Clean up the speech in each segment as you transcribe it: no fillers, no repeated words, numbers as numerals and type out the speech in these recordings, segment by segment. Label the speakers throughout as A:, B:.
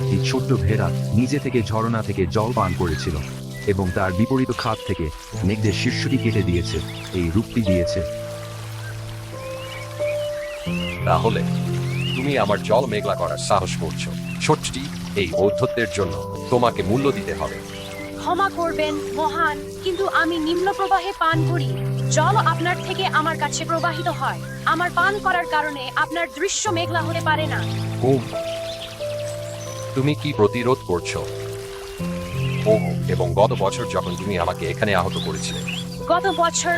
A: একটি ছোট্ট ভেড়া নিজে থেকে ঝরনা থেকে জল পান করেছিল এবং তার বিপরীত খাত থেকে মেঘদের শীর্ষটি কেটে দিয়েছে, এই রূপটি দিয়েছে।
B: তাহলে তুমি আমার জল মেঘলা করার সাহস করছো? ছোট্টটি, এই ঔদ্ধত্যের জন্য তোমাকে মূল্য দিতে হবে।
C: ক্ষমা করবেন মহান, কিন্তু আমি নিম্ন প্রবাহে পান করি। জল আপনার থেকে আমার কাছে প্রবাহিত হয়। আমার পান করার কারণে আপনার দৃশ্য মেঘলা হতে পারে না।
B: হুম, তুমি কি প্রতিরোধ করছো? ও, এবং গত বছর যখন তুমি আমাকে এখানে আহত করেছিলে।
C: গত বছর?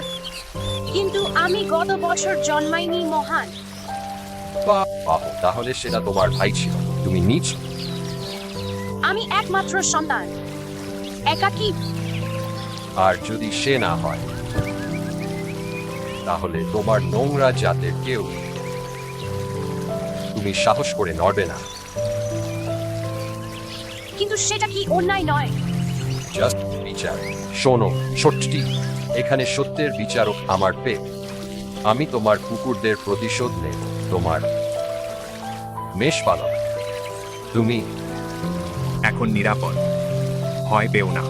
C: কিন্তু আমি গত বছর জন্মাইনি মহান।
B: বাহ, তাহলে সেটা তোমার ভাই ছিল। তুমি নিচ।
C: আমি একমাত্র সন্তান, একাকী।
B: আর যদি সে না হয়, তাহলে তোমার নোংরা জাতের কেউ। তুমি সাহস করে নড়বে না।
C: কিন্তু সেটা কি অন্যায় নয়?
B: জাস্ট বিচার। শোনো ছোট্টটি, এখানে সত্যের বিচারক আমার পেট। আমি তোমার কুকুরদের প্রতিশোধ নেব, তোমার মেষপালক। তুমি
D: এখন নিরাপদ, ভয় পেও না।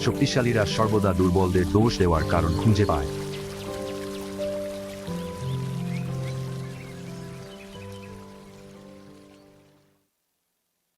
A: শক্তিশালীরা সর্বদা দুর্বলদের দোষ দেওয়ার কারণ খুঁজে পায়।